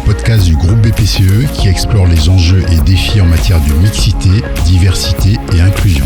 podcast du groupe BPCE qui explore les enjeux et défis en matière de mixité, diversité et inclusion.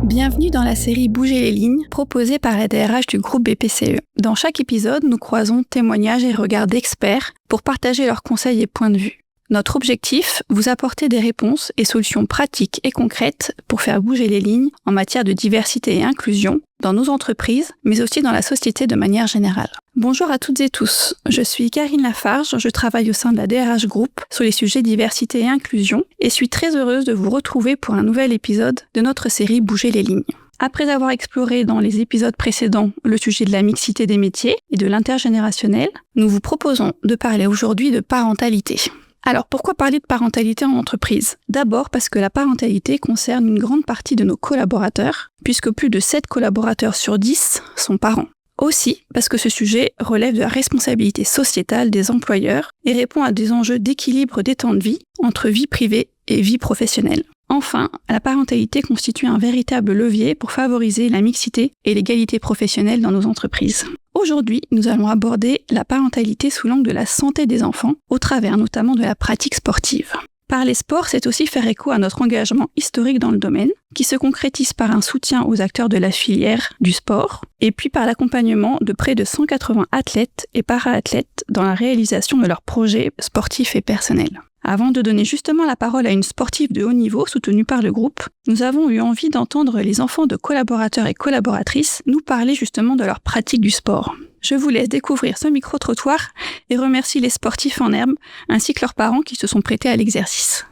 Bienvenue dans la série Bouger les lignes, proposée par la DRH du groupe BPCE. Dans chaque épisode, nous croisons témoignages et regards d'experts pour partager leurs conseils et points de vue. Notre objectif, vous apporter des réponses et solutions pratiques et concrètes pour faire bouger les lignes en matière de diversité et inclusion dans nos entreprises, mais aussi dans la société de manière générale. Bonjour à toutes et tous, je suis Karine Lafarge, je travaille au sein de la DRH Group sur les sujets diversité et inclusion et suis très heureuse de vous retrouver pour un nouvel épisode de notre série Bouger les lignes. Après avoir exploré dans les épisodes précédents le sujet de la mixité des métiers et de l'intergénérationnel, nous vous proposons de parler aujourd'hui de parentalité. Alors pourquoi parler de parentalité en entreprise ? D'abord parce que la parentalité concerne une grande partie de nos collaborateurs, puisque plus de 7 collaborateurs sur 10 sont parents. Aussi parce que ce sujet relève de la responsabilité sociétale des employeurs et répond à des enjeux d'équilibre des temps de vie entre vie privée et vie professionnelle. Enfin, la parentalité constitue un véritable levier pour favoriser la mixité et l'égalité professionnelle dans nos entreprises. Aujourd'hui, nous allons aborder la parentalité sous l'angle de la santé des enfants, au travers notamment de la pratique sportive. Parler sport, c'est aussi faire écho à notre engagement historique dans le domaine, qui se concrétise par un soutien aux acteurs de la filière du sport, et puis par l'accompagnement de près de 180 athlètes et para-athlètes dans la réalisation de leurs projets sportifs et personnels. Avant de donner justement la parole à une sportive de haut niveau soutenue par le groupe, nous avons eu envie d'entendre les enfants de collaborateurs et collaboratrices nous parler justement de leur pratique du sport. Je vous laisse découvrir ce micro-trottoir et remercie les sportifs en herbe ainsi que leurs parents qui se sont prêtés à l'exercice.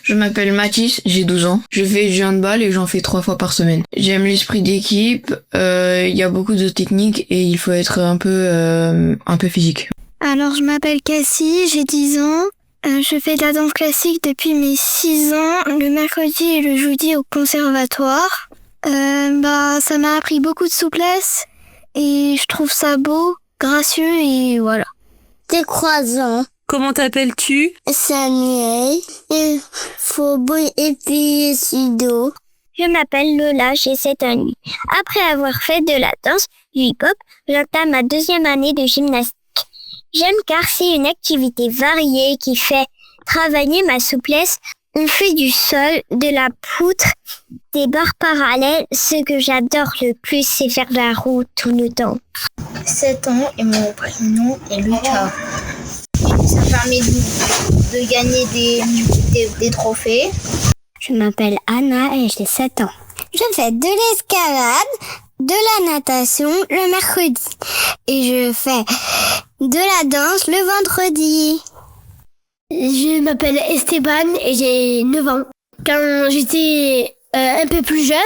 Je m'appelle Mathis, j'ai 12 ans. Je fais du handball et j'en fais 3 fois par semaine. J'aime l'esprit d'équipe, y a beaucoup de techniques et il faut être un peu physique. Alors je m'appelle Cassie, j'ai 10 ans. Je fais de la danse classique depuis mes 6 ans, le mercredi et le jeudi au conservatoire. Ça m'a appris beaucoup de souplesse et je trouve ça beau, gracieux et voilà. J'ai 3 ans. Comment t'appelles-tu ? Samuel, et Fobo et puis Sido. Je m'appelle Lola, j'ai 7 ans. Après avoir fait de la danse, du hip-hop, j'entame ma 2e année de gymnastique. J'aime car c'est une activité variée qui fait travailler ma souplesse. On fait du sol, de la poutre, des barres parallèles. Ce que j'adore le plus, c'est faire la roue tout le temps. 7 ans et mon prénom est Lucas. Ça permet de gagner des trophées. Je m'appelle Anna et j'ai 7 ans. Je fais de l'escalade, de la natation le mercredi. Et je fais de la danse le vendredi. Je m'appelle Esteban et j'ai 9 ans. Quand j'étais un peu plus jeune,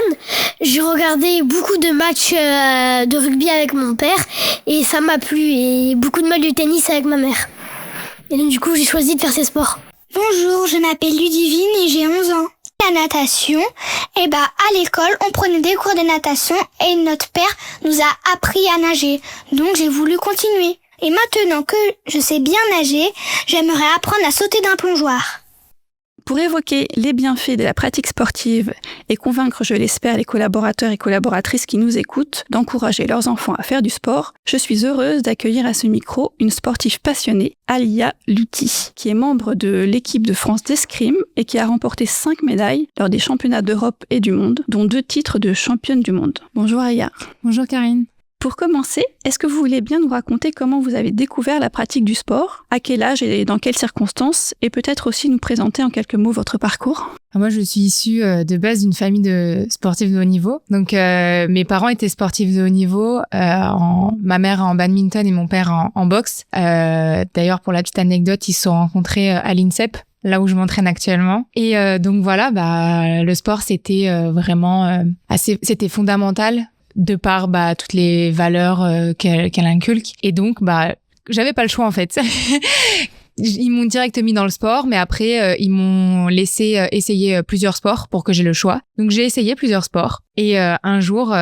je regardais beaucoup de matchs de rugby avec mon père et ça m'a plu, et beaucoup de matchs de tennis avec ma mère. Et donc du coup, j'ai choisi de faire ces sports. Bonjour, je m'appelle Ludivine et j'ai 11 ans. La natation, à l'école, on prenait des cours de natation et notre père nous a appris à nager. Donc j'ai voulu continuer. Et maintenant que je sais bien nager, j'aimerais apprendre à sauter d'un plongeoir. Pour évoquer les bienfaits de la pratique sportive et convaincre, je l'espère, les collaborateurs et collaboratrices qui nous écoutent d'encourager leurs enfants à faire du sport, je suis heureuse d'accueillir à ce micro une sportive passionnée, Alia Lutti, qui est membre de l'équipe de France d'escrime et qui a remporté 5 médailles lors des championnats d'Europe et du monde, dont 2 titres de championne du monde. Bonjour Alia. Bonjour Karine. Pour commencer, est-ce que vous voulez bien nous raconter comment vous avez découvert la pratique du sport, à quel âge et dans quelles circonstances, et peut-être aussi nous présenter en quelques mots votre parcours ? Moi, je suis issue de base d'une famille de sportifs de haut niveau. Donc, mes parents étaient sportifs de haut niveau. Ma mère en badminton et mon père en boxe. D'ailleurs, pour la petite anecdote, ils se sont rencontrés à l'INSEP, là où je m'entraîne actuellement. Et donc voilà, le sport, c'était vraiment c'était fondamental, de par toutes les valeurs qu'elle inculque. Et donc, j'avais pas le choix en fait. Ils m'ont direct mis dans le sport, mais après, ils m'ont laissé essayer plusieurs sports pour que j'ai le choix. Donc, j'ai essayé plusieurs sports. Et un jour,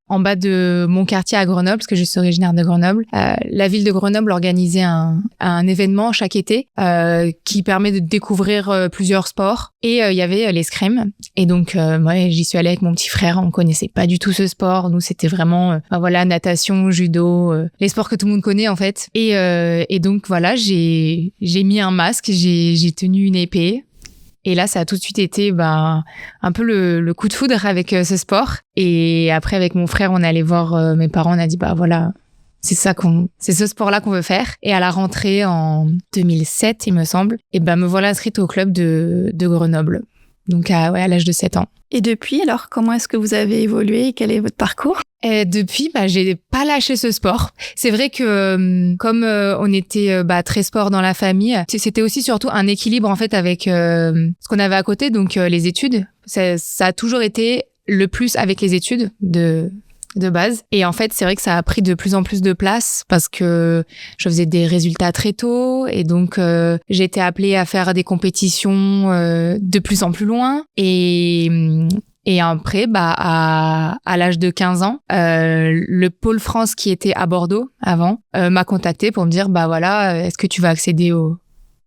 en bas de mon quartier à Grenoble, parce que je suis originaire de Grenoble. La ville de Grenoble organisait un événement chaque été qui permet de découvrir plusieurs sports. Et il y avait l'escrime. Et donc, moi, j'y suis allée avec mon petit frère. On connaissait pas du tout ce sport. Nous, c'était vraiment, natation, judo, les sports que tout le monde connaît, en fait. Et donc, voilà, j'ai mis un masque, j'ai tenu une épée. Et là, ça a tout de suite été un peu le coup de foudre avec ce sport. Et après, avec mon frère, on est allé voir mes parents. On a dit, voilà, c'est ce sport-là qu'on veut faire. Et à la rentrée en 2007, il me semble, et me voilà inscrite au club de Grenoble. Donc, à l'âge de 7 ans. Et depuis, alors, comment est-ce que vous avez évolué et quel est votre parcours ? Et depuis, j'ai pas lâché ce sport. C'est vrai que comme on était très sport dans la famille, c'était aussi surtout un équilibre en fait avec ce qu'on avait à côté, donc les études. Ça a toujours été le plus avec les études de base. Et en fait, c'est vrai que ça a pris de plus en plus de place parce que je faisais des résultats très tôt et donc j'ai été appelée à faire des compétitions de plus en plus loin. Et après, à l'âge de 15 ans, le pôle France qui était à Bordeaux avant m'a contacté pour me dire est-ce que tu vas accéder au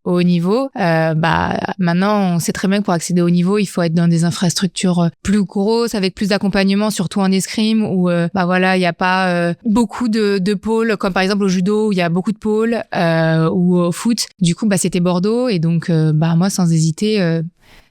haut niveau. Maintenant, on sait très bien que pour accéder au haut niveau, il faut être dans des infrastructures plus grosses, avec plus d'accompagnement, surtout en escrime, où il y a pas beaucoup de pôles, comme par exemple au judo, où il y a beaucoup de pôles, ou au foot. Du coup, c'était Bordeaux, et donc moi, sans hésiter,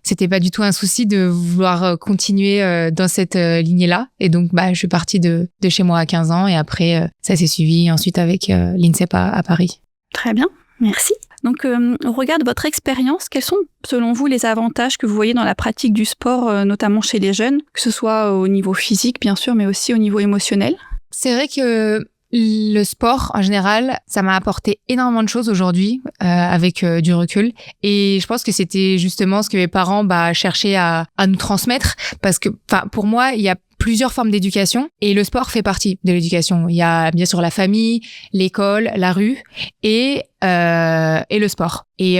c'était pas du tout un souci de vouloir continuer dans cette lignée-là. Et donc, je suis partie de chez moi à 15 ans, et après, ça s'est suivi ensuite avec l'INSEP à Paris. Très bien, merci. Donc, au regard de votre expérience, quels sont, selon vous, les avantages que vous voyez dans la pratique du sport, notamment chez les jeunes, que ce soit au niveau physique, bien sûr, mais aussi au niveau émotionnel ? C'est vrai que le sport, en général, ça m'a apporté énormément de choses aujourd'hui, avec du recul. Et je pense que c'était justement ce que mes parents cherchaient à nous transmettre. Parce que, pour moi, il y a plusieurs formes d'éducation et le sport fait partie de l'éducation. Il y a bien sûr la famille, l'école, la rue et le sport. Et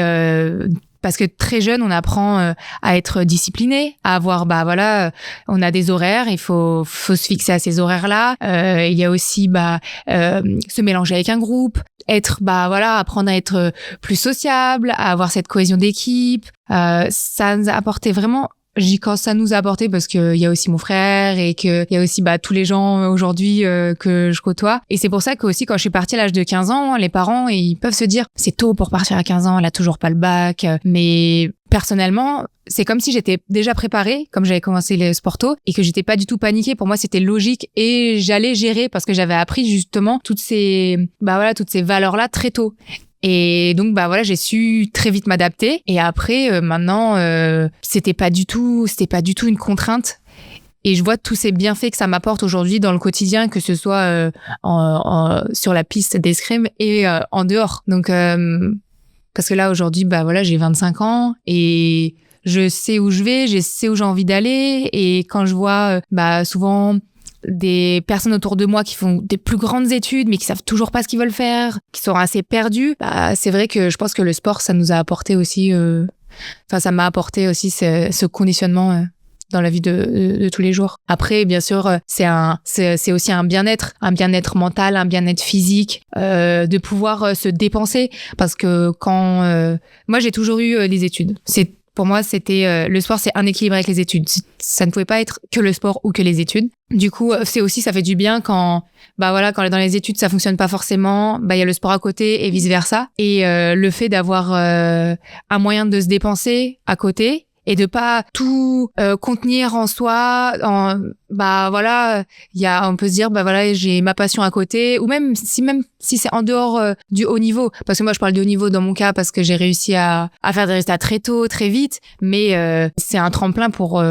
parce que très jeune, on apprend à être discipliné, à avoir on a des horaires, il faut se fixer à ces horaires-là. Il y a aussi se mélanger avec un groupe, apprendre à être plus sociable, à avoir cette cohésion d'équipe. Ça nous a apporté vraiment. Je dis quand ça nous a apporté parce que il y a aussi mon frère et que il y a aussi tous les gens aujourd'hui que je côtoie. Et c'est pour ça que aussi quand je suis partie à l'âge de 15 ans, les parents ils peuvent se dire c'est tôt pour partir à 15 ans, elle a toujours pas le bac. Mais personnellement, c'est comme si j'étais déjà préparée, comme j'avais commencé les sport tôt et que j'étais pas du tout paniquée. Pour moi, c'était logique et j'allais gérer parce que j'avais appris justement toutes ces valeurs-là très tôt. Et donc j'ai su très vite m'adapter et après maintenant c'était pas du tout une contrainte et je vois tous ces bienfaits que ça m'apporte aujourd'hui dans le quotidien, que ce soit sur la piste d'escrime et en dehors. Donc parce que là aujourd'hui j'ai 25 ans et je sais où je vais, je sais où j'ai envie d'aller et quand je vois souvent des personnes autour de moi qui font des plus grandes études mais qui savent toujours pas ce qu'ils veulent faire, qui sont assez perdus, c'est vrai que je pense que le sport ça nous a apporté aussi ça m'a apporté aussi ce conditionnement dans la vie de tous les jours. Après bien sûr c'est aussi un bien-être mental, un bien-être physique, de pouvoir se dépenser parce que quand moi j'ai toujours eu les études. Pour moi, c'était le sport, c'est un équilibre avec les études. Ça ne pouvait pas être que le sport ou que les études. Du coup, ça fait du bien quand quand dans les études ça fonctionne pas forcément, il y a le sport à côté et vice versa. Et le fait d'avoir un moyen de se dépenser à côté et de pas tout contenir en soi, on peut se dire j'ai ma passion à côté, ou même si c'est en dehors du haut niveau, parce que moi je parle du haut niveau dans mon cas parce que j'ai réussi à faire des résultats très tôt, très vite, mais c'est un tremplin pour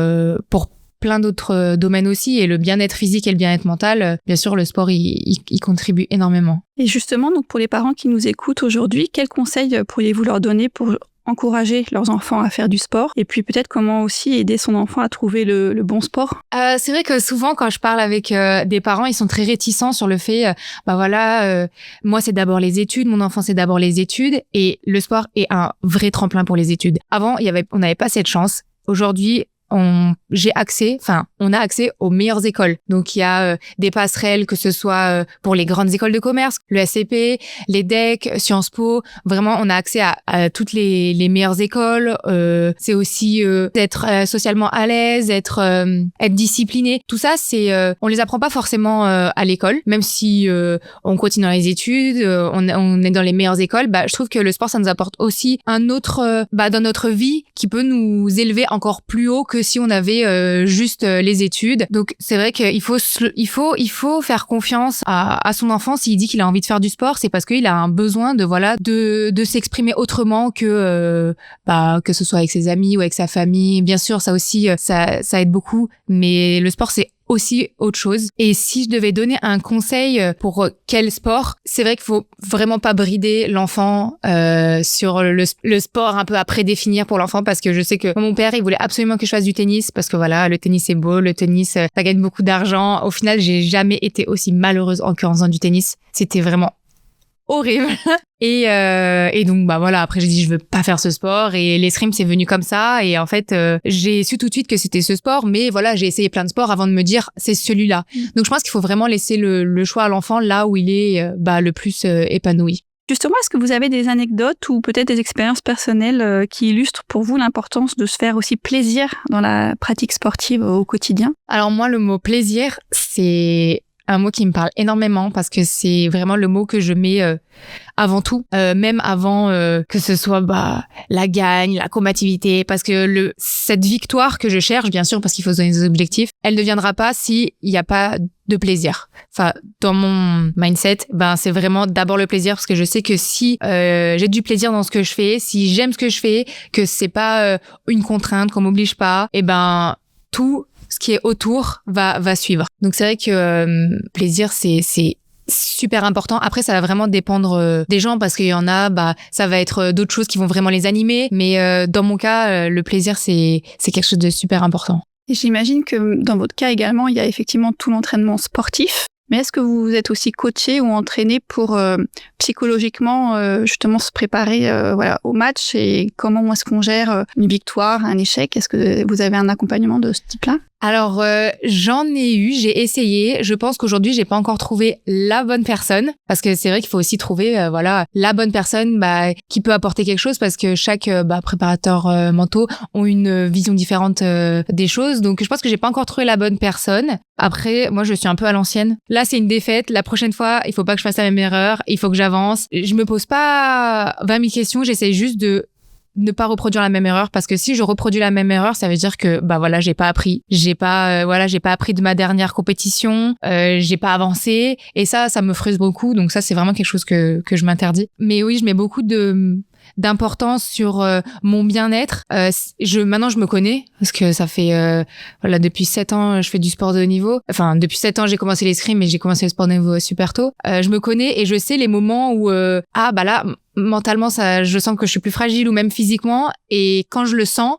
plein d'autres domaines aussi, et le bien-être physique et le bien-être mental, bien sûr le sport il contribue énormément. Et justement, donc pour les parents qui nous écoutent aujourd'hui, quels conseils pourriez-vous leur donner pour encourager leurs enfants à faire du sport, et puis peut-être comment aussi aider son enfant à trouver le bon sport? C'est vrai que souvent quand je parle avec des parents, ils sont très réticents sur le fait moi c'est d'abord les études, mon enfant c'est d'abord les études, et le sport est un vrai tremplin pour les études. Avant on n'avait pas cette chance. Aujourd'hui on a accès aux meilleures écoles. Donc, il y a des passerelles, que ce soit pour les grandes écoles de commerce, le SCP, l'EDEC, Sciences Po. Vraiment, on a accès à toutes les meilleures écoles. C'est aussi être socialement à l'aise, être discipliné. Tout ça, on les apprend pas forcément à l'école, même si on continue dans les études, on est dans les meilleures écoles. Je trouve que le sport, ça nous apporte aussi un autre dans notre vie qui peut nous élever encore plus haut que si on avait juste les études. Donc c'est vrai qu'il faut faire confiance à son enfant. S'il dit qu'il a envie de faire du sport, c'est parce qu'il a un besoin de s'exprimer autrement que ce soit avec ses amis ou avec sa famille. Bien sûr, ça aussi ça aide beaucoup, mais le sport, c'est aussi autre chose. Et si je devais donner un conseil pour quel sport, c'est vrai qu'il faut vraiment pas brider l'enfant sur le sport un peu à prédéfinir pour l'enfant, parce que je sais que mon père, il voulait absolument que je fasse du tennis, parce que voilà, le tennis c'est beau, le tennis ça gagne beaucoup d'argent. Au final, j'ai jamais été aussi malheureuse en faisant du tennis. C'était vraiment horrible. Et donc voilà, après j'ai dit je veux pas faire ce sport, et l'escrime c'est venu comme ça, et en fait j'ai su tout de suite que c'était ce sport, mais voilà, j'ai essayé plein de sports avant de me dire c'est celui-là. Donc je pense qu'il faut vraiment laisser le choix à l'enfant là où il est le plus épanoui. Justement, est-ce que vous avez des anecdotes ou peut-être des expériences personnelles qui illustrent pour vous l'importance de se faire aussi plaisir dans la pratique sportive au quotidien? Alors moi, le mot plaisir, c'est un mot qui me parle énormément, parce que c'est vraiment le mot que je mets avant tout, même avant que ce soit la gagne, la combativité, parce que cette victoire que je cherche, bien sûr, parce qu'il faut se donner des objectifs, elle ne viendra pas s'il n'y a pas de plaisir. Enfin, dans mon mindset, c'est vraiment d'abord le plaisir, parce que je sais que si j'ai du plaisir dans ce que je fais, si j'aime ce que je fais, que c'est pas une contrainte, qu'on m'oblige pas, et tout ce qui est autour va suivre. Donc c'est vrai que plaisir, c'est super important. Après, ça va vraiment dépendre des gens, parce qu'il y en a, ça va être d'autres choses qui vont vraiment les animer. Mais dans mon cas, le plaisir, c'est quelque chose de super important. Et j'imagine que dans votre cas également, il y a effectivement tout l'entraînement sportif. Mais est-ce que vous êtes aussi coaché ou entraîné pour psychologiquement justement se préparer au match, et comment est-ce qu'on gère une victoire, un échec? Est-ce que vous avez un accompagnement de ce type-là? Alors, j'en ai eu, j'ai essayé. Je pense qu'aujourd'hui, j'ai pas encore trouvé la bonne personne, parce que c'est vrai qu'il faut aussi trouver, la bonne personne, qui peut apporter quelque chose, parce que chaque préparateur mentaux ont une vision différente des choses. Donc, je pense que j'ai pas encore trouvé la bonne personne. Après, moi, je suis un peu à l'ancienne. Là, c'est une défaite. La prochaine fois, il faut pas que je fasse la même erreur. Il faut que j'avance. Je me pose pas 20 000 questions. J'essaie juste de ne pas reproduire la même erreur, parce que si je reproduis la même erreur, ça veut dire que j'ai pas appris. J'ai pas appris de ma dernière compétition, j'ai pas avancé, et ça me frustre beaucoup. Donc ça, c'est vraiment quelque chose que je m'interdis. Mais oui, je mets beaucoup d'importance sur mon bien-être. Maintenant je me connais, parce que ça fait depuis 7 ans je fais du sport de haut niveau. Enfin, depuis 7 ans j'ai commencé l'escrime, mais j'ai commencé le sport de haut niveau super tôt. Je me connais, et je sais les moments où là mentalement je sens que je suis plus fragile, ou même physiquement, et quand je le sens,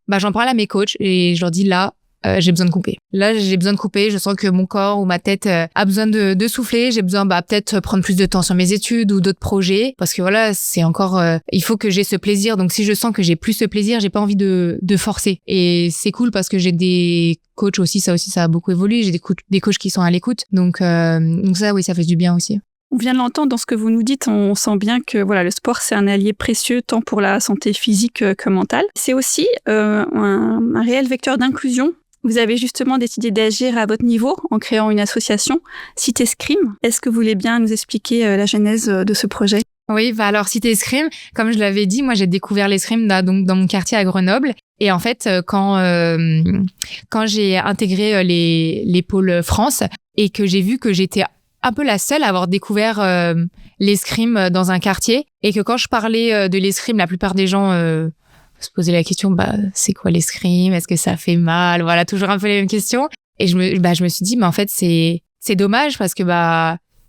j'en parle à mes coachs et je leur dis là j'ai besoin de couper. Là, j'ai besoin de couper. Je sens que mon corps ou ma tête a besoin de souffler. J'ai besoin, peut-être prendre plus de temps sur mes études ou d'autres projets. Parce que c'est encore, il faut que j'ai ce plaisir. Donc, si je sens que j'ai plus ce plaisir, j'ai pas envie de forcer. Et c'est cool, parce que j'ai des coachs aussi. Ça a beaucoup évolué. J'ai des coachs qui sont à l'écoute. Donc ça, oui, ça fait du bien aussi. On vient de l'entendre dans ce que vous nous dites, on sent bien que le sport, c'est un allié précieux tant pour la santé physique que mentale. C'est aussi un réel vecteur d'inclusion. Vous avez justement décidé d'agir à votre niveau en créant une association, Cité Escrime. Est-ce que vous voulez bien nous expliquer la genèse de ce projet? Oui, alors Cité Escrime, comme je l'avais dit, moi j'ai découvert l'escrime donc dans mon quartier à Grenoble. Et en fait, quand j'ai intégré les pôles France, et que j'ai vu que j'étais un peu la seule à avoir découvert l'escrime dans un quartier, et que quand je parlais de l'escrime, la plupart des gens se posaient la question, c'est quoi l'escrime? Est-ce que ça fait mal? Voilà, toujours un peu les mêmes questions. Et je me suis dit, mais en fait, c'est dommage, parce que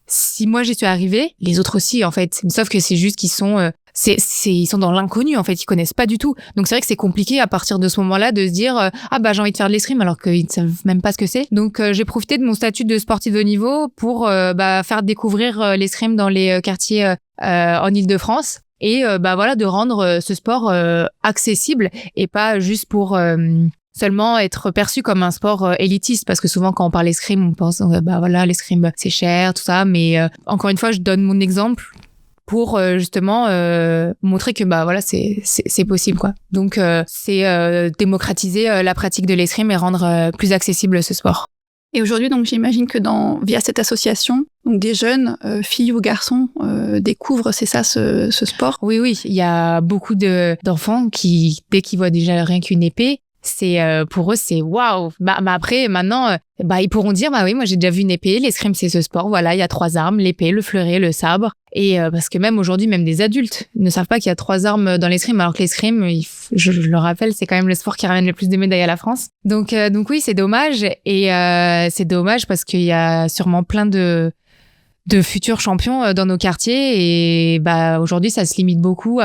si moi j'y suis arrivée, les autres aussi, en fait. Sauf que c'est juste qu'ils sont ils sont dans l'inconnu, en fait, ils connaissent pas du tout. Donc c'est vrai que c'est compliqué à partir de ce moment-là de se dire j'ai envie de faire de l'escrime, alors qu'ils ne savent même pas ce que c'est. Donc j'ai profité de mon statut de sportif de haut niveau pour faire découvrir l'escrime dans les quartiers en Île-de-France, et de rendre ce sport accessible, et pas juste pour seulement être perçu comme un sport élitiste, parce que souvent quand on parle escrime, on pense l'escrime c'est cher, tout ça, mais encore une fois, je donne mon exemple pour justement montrer que c'est possible, quoi. Donc c'est démocratiser la pratique de l'escrime et rendre plus accessible ce sport. Et aujourd'hui, donc j'imagine que via cette association, donc des jeunes, filles ou garçons, découvrent, c'est ça, ce sport. Oui, il y a beaucoup d'enfants qui, dès qu'ils voient déjà rien qu'une épée, c'est pour eux c'est waouh. Après maintenant, ils pourront dire oui, moi j'ai déjà vu une épée. L'escrime c'est ce sport. Voilà, il y a 3 armes, l'épée, le fleuret, le sabre. Et parce que même aujourd'hui, même des adultes ne savent pas qu'il y a 3 armes dans l'escrime, alors que l'escrime, je le rappelle, c'est quand même le sport qui ramène le plus de médailles à la France. Donc oui, c'est dommage. Et c'est dommage parce qu'il y a sûrement plein de futurs champions dans nos quartiers, et aujourd'hui ça se limite beaucoup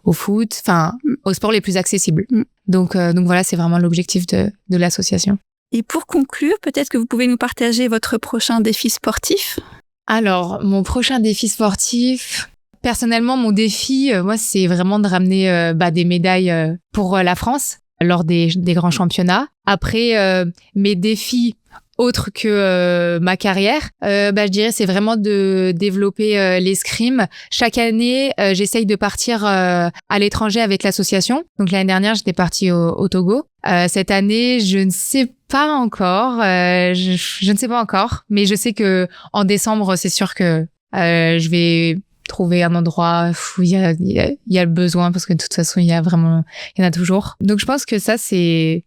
au foot, enfin aux sports les plus accessibles. Donc voilà, c'est vraiment l'objectif de l'association. Et pour conclure, peut-être que vous pouvez nous partager votre prochain défi sportif. Alors, mon prochain défi sportif, personnellement, mon défi, moi, c'est vraiment de ramener des médailles pour la France lors des grands championnats. Après, mes défis autre que ma carrière, je dirais c'est vraiment de développer l'escrime. Chaque année, j'essaye de partir à l'étranger avec l'association. Donc l'année dernière, j'étais partie au Togo. Cette année, je ne sais pas encore. Je ne sais pas encore, mais je sais que en décembre, c'est sûr que je vais trouver un endroit où il y a le besoin, parce que de toute façon, il y en a toujours. Donc je pense que ça c'est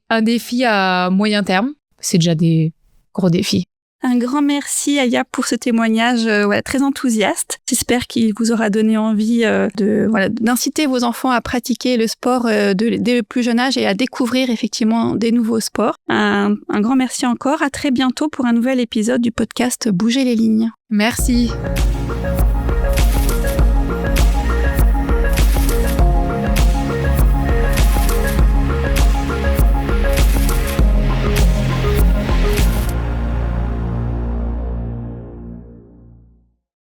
un défi à moyen terme. C'est déjà des gros défis. Un grand merci Aya pour ce témoignage très enthousiaste. J'espère qu'il vous aura donné envie d'inciter vos enfants à pratiquer le sport dès le plus jeune âge et à découvrir effectivement des nouveaux sports. Un grand merci encore. À très bientôt pour un nouvel épisode du podcast Bouger les lignes. Merci.